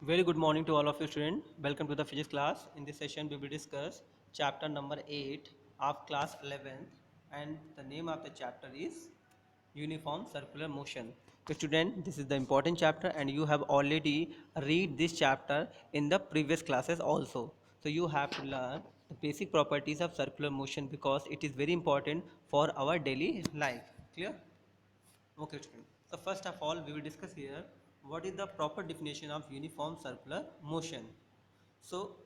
Very good morning to all of you students. Welcome to the physics class. In this session we will discuss chapter number 8 of class 11th, and the name of the chapter is uniform circular motion. So student, this is the important chapter and you have already read this chapter in the previous classes also. So you have to learn the basic properties of circular motion because it is very important for our daily life. Clear? Okay, student. So first of all, we will discuss here what is the proper definition of uniform circular motion. So,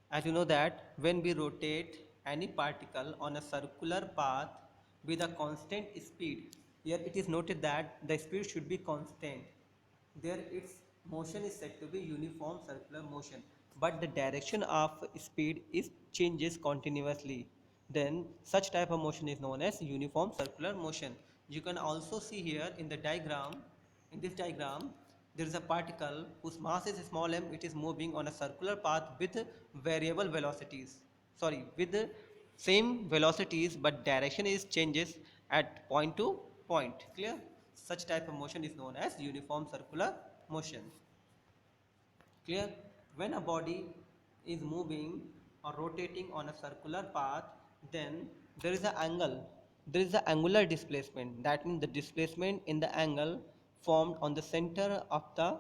as you know that when we rotate any particle on a circular path with a constant speed, here it is noted that the speed should be constant. There its motion is said to be uniform circular motion, but the direction of speed is changes continuously. Then such type of motion is known as uniform circular motion. You can also see here in the diagram, in this diagram, there is a particle whose mass is small m. It is moving on a circular path with variable velocities. Sorry, with the same velocities, but direction is changes at point to point. Clear? Such type of motion is known as uniform circular motion. Clear? When a body is moving or rotating on a circular path, then there is an angle. There is an angular displacement. That means the displacement in the angle formed on the center of the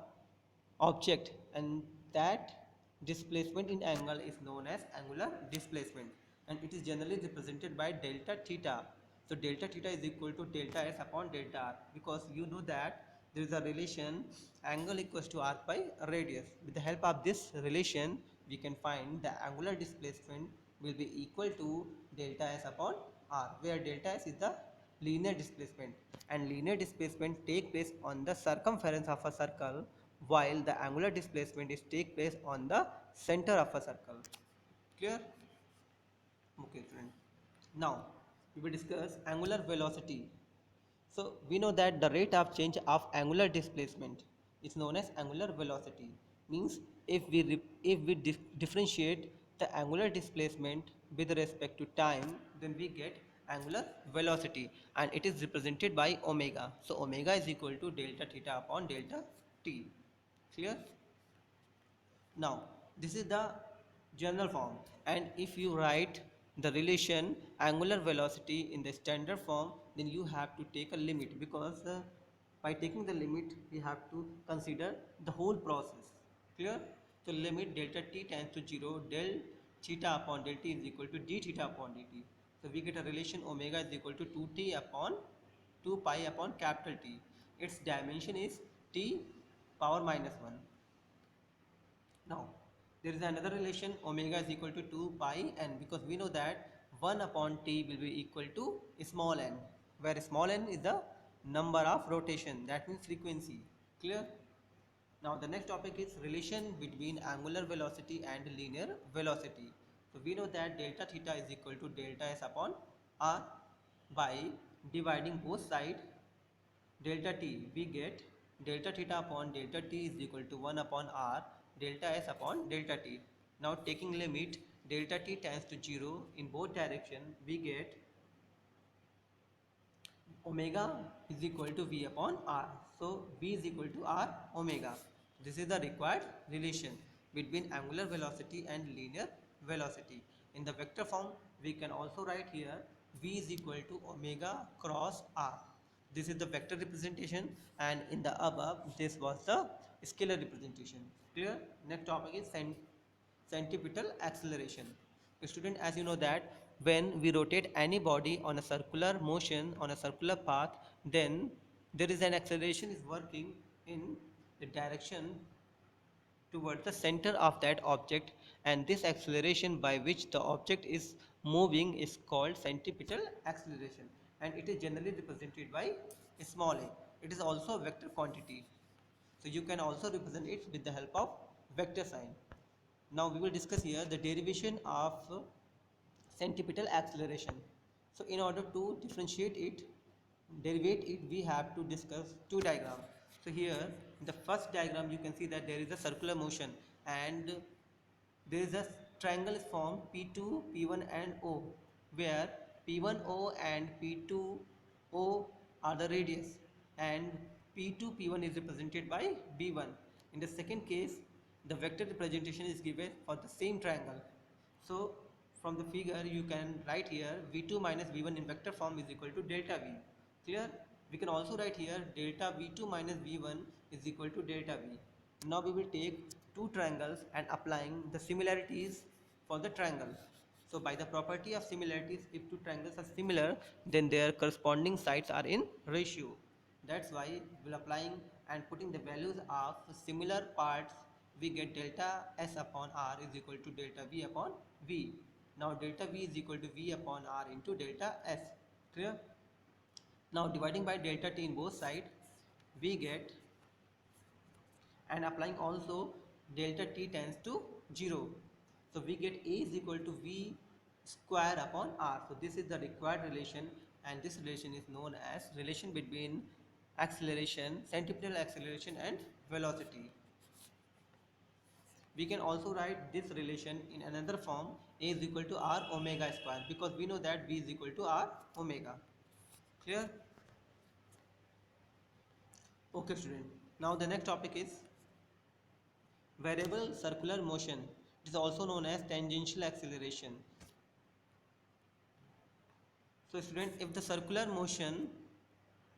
object, and that displacement in angle is known as angular displacement, and it is generally represented by delta theta. So delta theta is equal to delta s upon delta r, because you know that there is a relation angle equals to r by radius. With the help of this relation we can find the angular displacement will be equal to delta s upon r, where delta s is the linear displacement, and linear displacement take place on the circumference of a circle, while the angular displacement is take place on the center of a circle. Clear? Okay, friend. Now we will discuss angular velocity. So we know that the rate of change of angular displacement is known as angular velocity. Means if we differentiate the angular displacement with respect to time, then we get angular velocity, and it is represented by omega. So omega is equal to delta theta upon delta t. Clear? Now, this is the general form, and if you write the relation angular velocity in the standard form, then you have to take a limit, because by taking the limit we have to consider the whole process. Clear? So limit delta t tends to 0, del theta upon del t is equal to d theta upon dt. So we get a relation omega is equal to 2t upon 2 pi upon capital T. Its dimension is t power minus 1. Now, there is another relation omega is equal to 2 pi n, because we know that 1 upon t will be equal to small n, where small n is the number of rotation, that means frequency. Clear? Now the next topic is relation between angular velocity and linear velocity. So we know that delta theta is equal to delta s upon r. By dividing both sides delta t, we get delta theta upon delta t is equal to 1 upon r delta s upon delta t. Now taking limit delta t tends to 0 in both direction, we get omega is equal to v upon r. So v is equal to r omega. This is the required relation between angular velocity and linear velocity. In the vector form we can also write here v is equal to omega cross r. This is the vector representation, and in the above this was the scalar representation. Clear? Next topic is centripetal acceleration. Student, as you know that when we rotate any body on a circular motion on a circular path, then there is an acceleration is working in the direction towards the center of that object, and this acceleration by which the object is moving is called centripetal acceleration, and it is generally represented by small a. It is also a vector quantity, so you can also represent it with the help of vector sign. Now we will discuss here the derivation of centripetal acceleration. So in order to derivate it, we have to discuss two diagrams. So here in the first diagram you can see that there is a circular motion, and there is a triangle is formed P2, P1 and O, where P1O and P2O are the radius, and P2, P1 is represented by B1. In the second case, the vector representation is given for the same triangle. So from the figure you can write here v2 minus v1 in vector form is equal to delta v. Clear? We can also write here delta v2 minus v1 is equal to delta v. Now we will take two triangles and applying the similarities for the triangle. So by the property of similarities, if two triangles are similar, then their corresponding sides are in ratio. That's why we're applying and putting the values of similar parts, we get delta s upon r is equal to delta v upon v. Now delta v is equal to v upon r into delta s. Clear? Now dividing by delta t in both sides, we get, and applying also delta t tends to 0. So we get a is equal to v square upon r. So this is the required relation, and this relation is known as relation between acceleration, centripetal acceleration and velocity. We can also write this relation in another form, a is equal to r omega square, because we know that v is equal to r omega. Clear? Okay student, now the next topic is variable circular motion. It is also known as tangential acceleration. So student, if the circular motion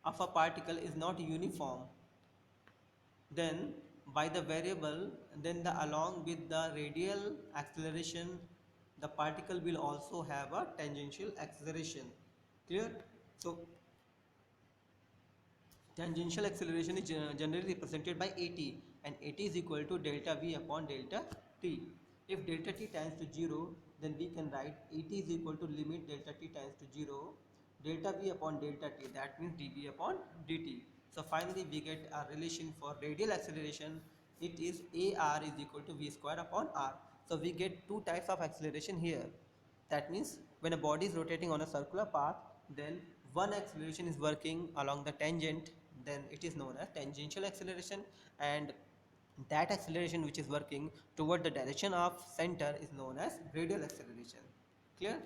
of a particle is not uniform, then by the variable, then along with the radial acceleration, the particle will also have a tangential acceleration. Clear? So tangential acceleration is generally represented by at, and at is equal to delta v upon delta t. If delta t tends to 0, then we can write at is equal to limit delta t tends to 0, delta v upon delta t, that means dv upon dt. So finally we get a relation for radial acceleration. It is ar is equal to v square upon r. So we get two types of acceleration here. That means when a body is rotating on a circular path, then one acceleration is working along the tangent, then it is known as tangential acceleration, and that acceleration which is working toward the direction of center is known as radial acceleration. Clear?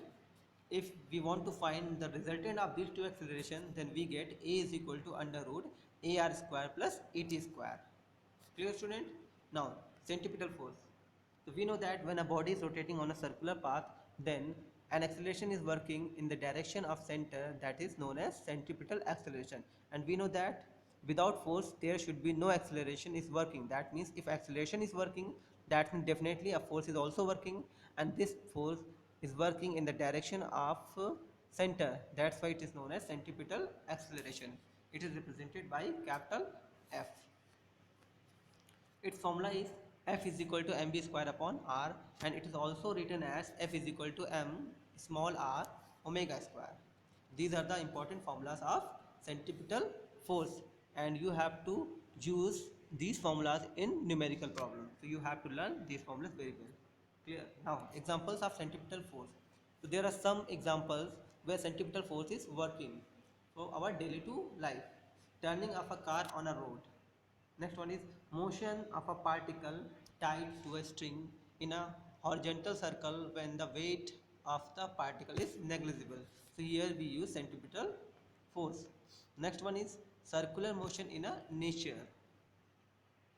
If we want to find the resultant of these two acceleration, then we get a is equal to under root ar square plus at square. Clear student? Now centripetal force. So we know that when a body is rotating on a circular path, then an acceleration is working in the direction of center, that is known as centripetal acceleration. And we know that without force there should be no acceleration is working. That means if acceleration is working, that means definitely a force is also working, and this force is working in the direction of center. That's why it is known as centripetal acceleration. It is represented by capital F. Its formula is F is equal to mv square upon r, and it is also written as F is equal to m small r omega square. These are the important formulas of centripetal force, and you have to use these formulas in numerical problems. So you have to learn these formulas very well. Clear? Now examples of centripetal force. So there are some examples where centripetal force is working. So our daily to life, turning of a car on a road. Next one is motion of a particle tied to a string in a horizontal circle when the weight of the particle is negligible. So here we use centripetal force. Next one is circular motion in a nature.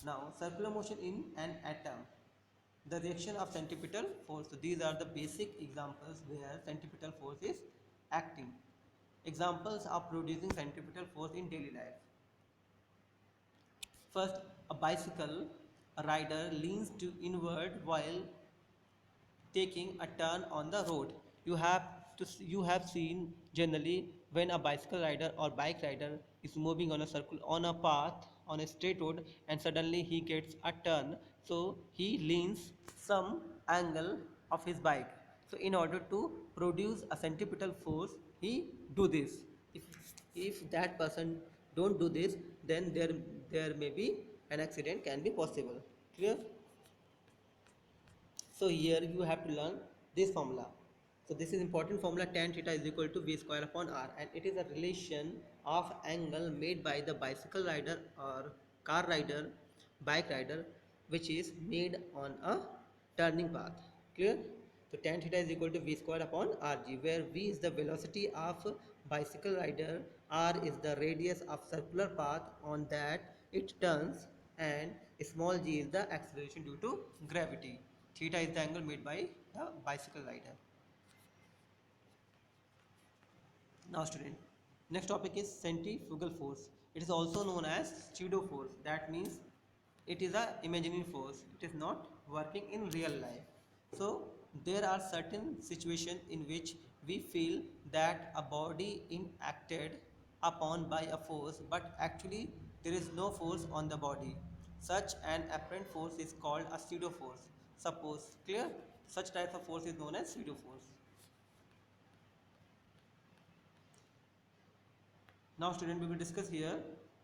Now circular motion in an atom, the reaction of centripetal force. So these are the basic examples where centripetal force is acting. Examples of producing centripetal force in daily life. First, a bicycle rider leans to inward while taking a turn on the road. You have seen generally when a bicycle rider or bike rider is moving on a circle on a path on a straight road, and suddenly he gets a turn, so he leans some angle of his bike. So in order to produce a centripetal force, he do this. If that person don't do this, then there may be an accident can be possible. Clear? So here you have to learn this formula. So this is important formula, tan theta is equal to v square upon r, and it is a relation of angle made by the bicycle rider or car rider, bike rider, which is made on a turning path. Clear? So tan theta is equal to v square upon rg, where v is the velocity of bicycle rider, r is the radius of circular path on that it turns, and small g is the acceleration due to gravity. Theta is the angle made by the bicycle rider. Now student, next topic is centrifugal force. It is also known as pseudo force. That means it is a imaginary force. It is not working in real life. So there are certain situations in which we feel that a body inacted upon by a force, but actually there is no force on the body. Such an apparent force is called a pseudo force. Suppose, clear? Such type of force is known as pseudo force. Now student, we will discuss here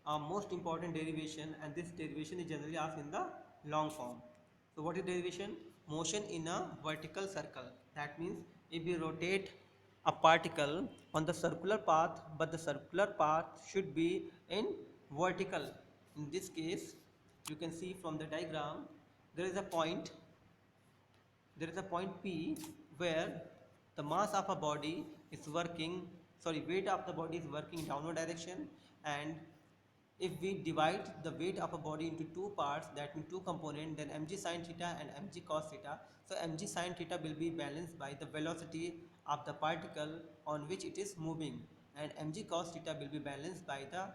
our most important derivation, and this derivation is generally asked in the long form. So what is derivation? Motion in a vertical circle. That means if we rotate a particle on the circular path, but the circular path should be in vertical. In this case, you can see from the diagram, there is a point P where the mass of a body is working, weight of the body is working downward direction, and if we divide the weight of a body into two parts, that means two components, then mg sin theta and mg cos theta. So mg sin theta will be balanced by the velocity of the particle on which it is moving, and mg cos theta will be balanced by the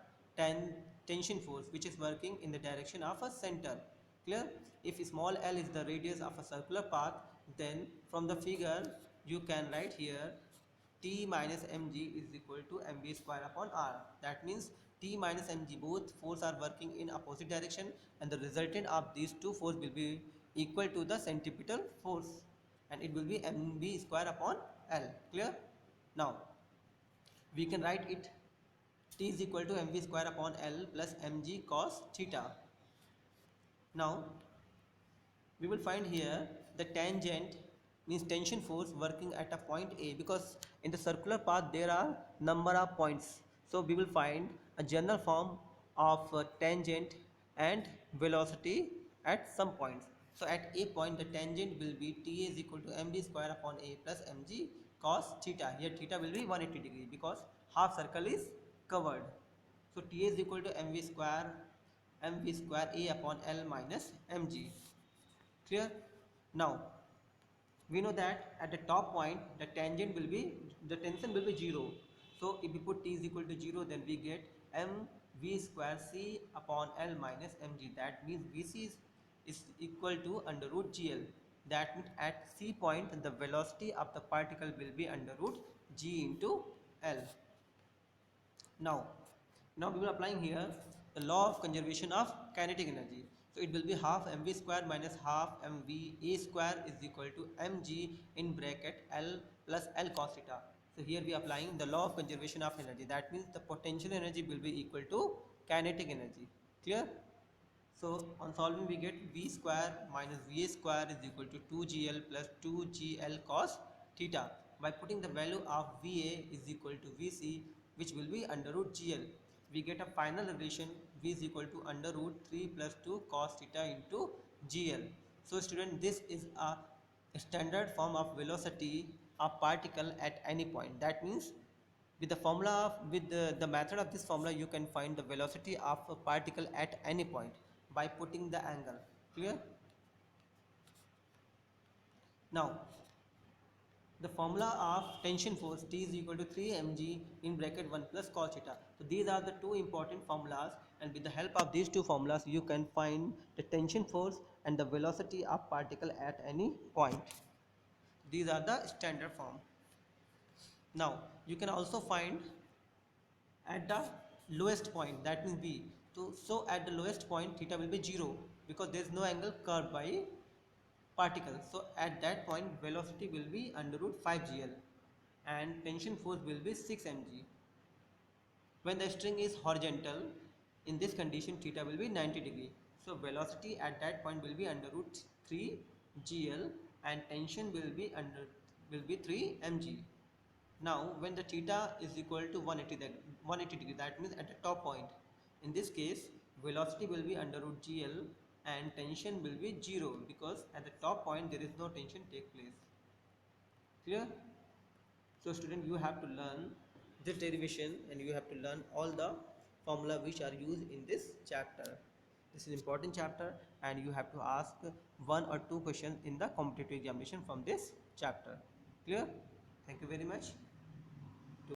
tension force which is working in the direction of a center. Clear? If small l is the radius of a circular path, then from the figure you can write here T minus mg is equal to mv square upon r. That means T minus mg, both forces are working in opposite direction, and the resultant of these two forces will be equal to the centripetal force, and it will be mv square upon l. Clear? Now we can write it T is equal to mv square upon l plus mg cos theta. Now we will find here the tangent means tension force working at a point A, because in the circular path there are number of points. So we will find a general form of tangent and velocity at some points. So at a point the tangent will be Ta is equal to mv square upon A plus mg cos theta. Here theta will be 180 degree because half circle is covered. So Ta is equal to mv square A upon L minus mg. Clear? Now we know that at the top point the tension will be 0. So if we put T is equal to 0, then we get mv square C upon L minus mg. That means Vc is equal to under root GL. That means at C point the velocity of the particle will be under root G into L. Now we will applying here the law of conservation of kinetic energy. So it will be half mv square minus half mv a square is equal to mg in bracket L plus L cos theta. So here we are applying the law of conservation of energy. That means the potential energy will be equal to kinetic energy. Clear? So on solving we get v square minus va square is equal to 2gl plus 2gl cos theta. By putting the value of va is equal to vc, which will be under root gl, we get a final relation v is equal to under root 3 plus 2 cos theta into gl. So student, this is a standard form of velocity of particle at any point. That means with the formula with the method of this formula you can find the velocity of a particle at any point by putting the angle. Clear? Now the formula of tension force T is equal to 3 mg in bracket 1 plus cos theta. So these are the two important formulas, and with the help of these two formulas you can find the tension force and the velocity of particle at any point. These are the standard form. Now you can also find at the lowest point, that means B. So at the lowest point theta will be 0 because there is no angle curved by particles. So at that point velocity will be under root 5 gl and tension force will be 6 mg. When the string is horizontal, in this condition theta will be 90 degree. So velocity at that point will be under root 3 gl and tension will be 3 mg. Now when the theta is equal to 180 degree, that means at the top point, in this case velocity will be under root gl and tension will be 0 because at the top point there is no tension take place. Clear? So student, you have to learn this derivation and you have to learn all the formula which are used in this chapter. This is important chapter and you have to ask one or two questions in the competitive examination from this chapter. Clear? Thank you very much.